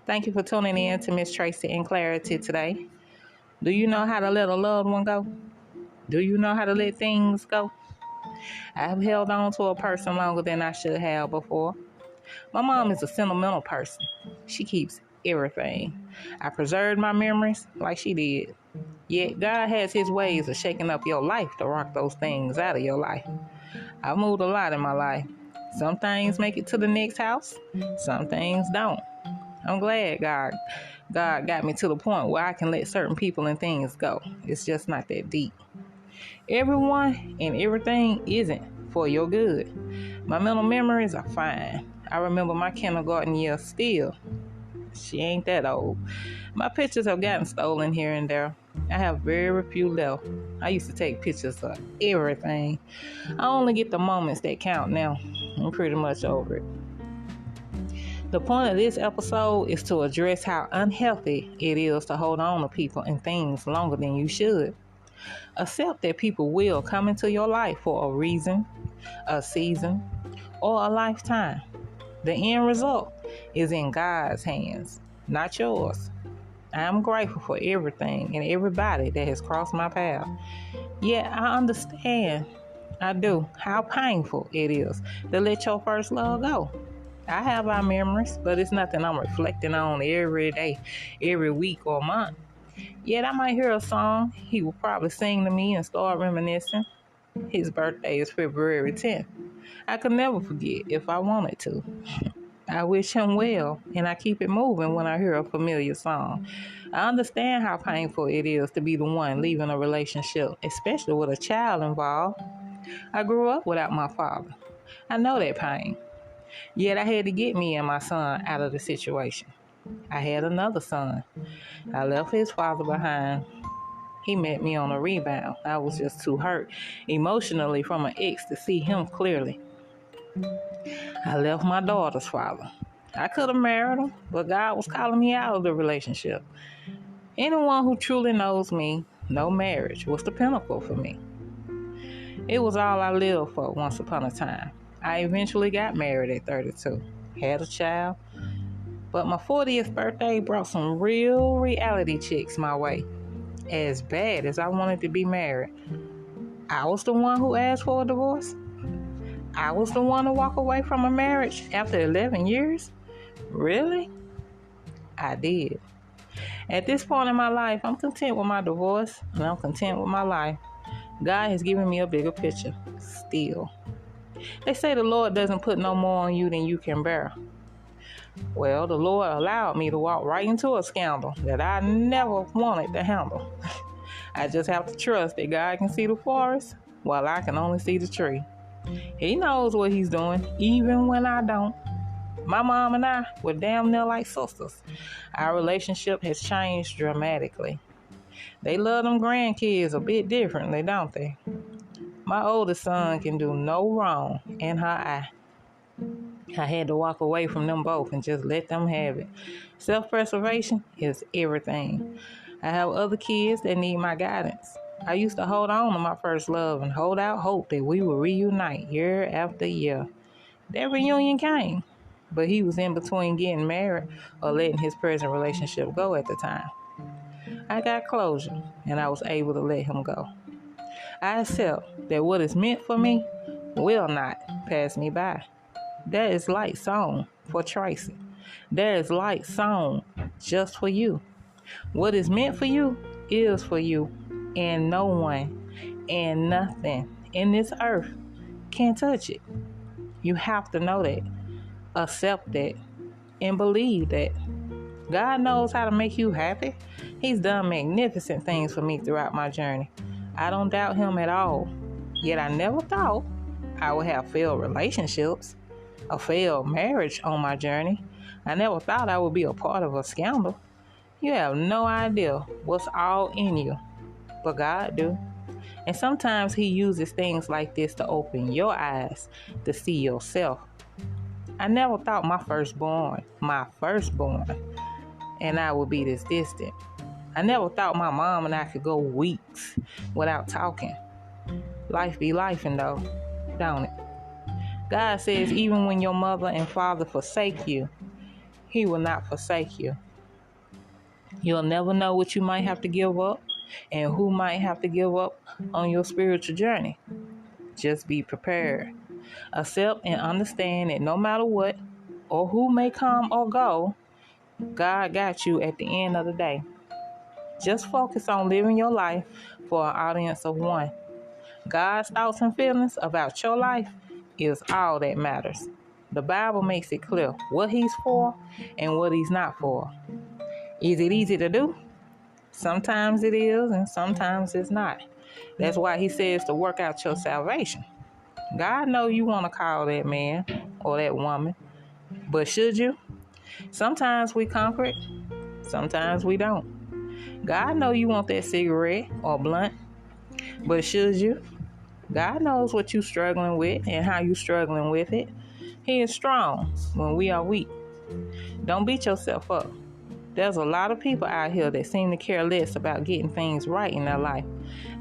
Thank you for tuning in to Miss Tracy in Clarity today. Do you know how to let a loved one go? Do you know how to let things go? I have held on to a person longer than I should have before. My mom is a sentimental person. She keeps everything. I preserved my memories like she did. Yet God has his ways of shaking up your life to rock those things out of your life. I've moved a lot in my life. Some things make it to the next house. Some things don't. I'm glad God got me to the point where I can let certain people and things go. It's just not that deep. Everyone and everything isn't for your good. My mental memories are fine. I remember my kindergarten year still. She ain't that old. My pictures have gotten stolen here and there. I have very few left. I used to take pictures of everything. I only get the moments that count now. I'm pretty much over it. The point of this episode is to address how unhealthy it is to hold on to people and things longer than you should. Accept that people will come into your life for a reason, a season, or a lifetime. The end result is in God's hands, not yours. I am grateful for everything and everybody that has crossed my path. Yet I understand, I do, how painful it is to let your first love go. I have our memories, but it's nothing I'm reflecting on every day, every week or month. Yet I might hear a song he will probably sing to me and start reminiscing. His birthday is February 10th. I could never forget if I wanted to. I wish him well, and I keep it moving when I hear a familiar song. I understand how painful it is to be the one leaving a relationship, especially with a child involved. I grew up without my father. I know that pain. Yet I had to get me and my son out of the situation. I had another son. I left his father behind. He met me on a rebound. I was just too hurt emotionally from an ex to see him clearly. I left my daughter's father. I could have married him, but God was calling me out of the relationship. Anyone who truly knows me, know marriage was the pinnacle for me. It was all I lived for once upon a time. I eventually got married at 32, had a child, but my 40th birthday brought some real reality checks my way. As bad as I wanted to be married, I was the one who asked for a divorce. I was the one to walk away from a marriage after 11 years. Really? I did. At this point in my life, I'm content with my divorce, and I'm content with my life. God has given me a bigger picture, still. They say the Lord doesn't put no more on you than you can bear. Well, the Lord allowed me to walk right into a scandal that I never wanted to handle. I just have to trust that God can see the forest while I can only see the tree. He knows what he's doing, even when I don't. My mom and I were damn near like sisters. Our relationship has changed dramatically. They love them grandkids a bit differently, don't they? My oldest son can do no wrong in her eye. I had to walk away from them both and just let them have it. Self-preservation is everything. I have other kids that need my guidance. I used to hold on to my first love and hold out hope that we would reunite year after year. That reunion came, but he was in between getting married or letting his present relationship go at the time. I got closure, and I was able to let him go. I accept that what is meant for me will not pass me by. That is light song for Tracy. There is light song just for you. What is meant for you is for you, and no one and nothing in this earth can touch it. You have to know that, accept that, and believe that. God knows how to make you happy. He's done magnificent things for me throughout my journey. I don't doubt him at all. Yet I never thought I would have failed relationships, a failed marriage on my journey. I never thought I would be a part of a scandal. You have no idea what's all in you, but God do. And sometimes he uses things like this to open your eyes to see yourself. I never thought my firstborn, and I would be this distant. I never thought my mom and I could go weeks without talking. Life be lifing though, don't it? God says even when your mother and father forsake you, He will not forsake you. You'll never know what you might have to give up and who might have to give up on your spiritual journey. Just be prepared. Accept and understand that no matter what or who may come or go, God got you at the end of the day. Just focus on living your life for an audience of one. God's thoughts and feelings about your life is all that matters. The Bible makes it clear what he's for and what he's not for. Is it easy to do? Sometimes it is and sometimes it's not. That's why he says to work out your salvation. God knows you want to call that man or that woman, but should you? Sometimes we conquer it, sometimes we don't. God knows you want that cigarette or blunt, but should you? God knows what you're struggling with and how you're struggling with it. He is strong when we are weak. Don't beat yourself up. There's a lot of people out here that seem to care less about getting things right in their life.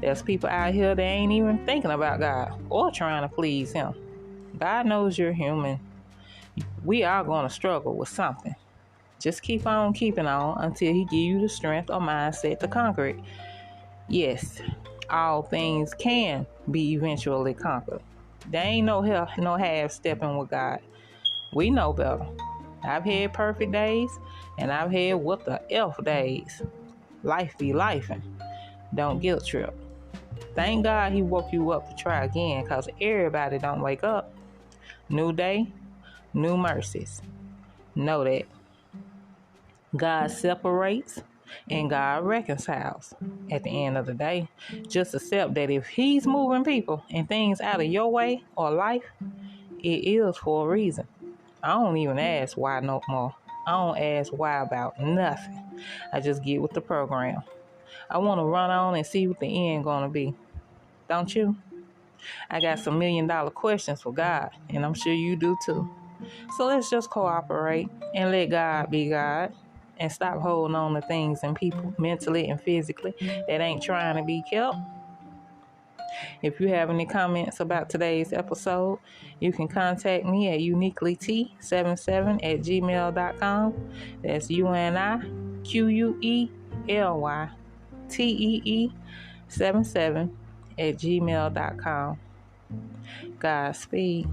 There's people out here that ain't even thinking about God or trying to please him. God knows you're human. We are going to struggle with something. Just keep on keeping on until he give you the strength or mindset to conquer it. Yes, all things can be eventually conquered. There ain't no half stepping with God. We know better. I've had perfect days and I've had what the F days. Life be lifing. Don't guilt trip. Thank God he woke you up to try again, because everybody don't wake up. New day, new mercies. Know that. God separates and God reconciles. At the end of the day, just accept that if he's moving people and things out of your way or life, it is for a reason. I don't even ask why no more. I don't ask why about nothing. I just get with the program. I want to run on and see what the end going to be. Don't you? I got some $1 million questions for God, and I'm sure you do too. So let's just cooperate and let God be God and stop holding on to things and people mentally and physically that ain't trying to be kept. If you have any comments about today's episode, you can contact me at uniquelyt77@gmail.com. That's UNIQUELYTEE77@gmail.com. Godspeed.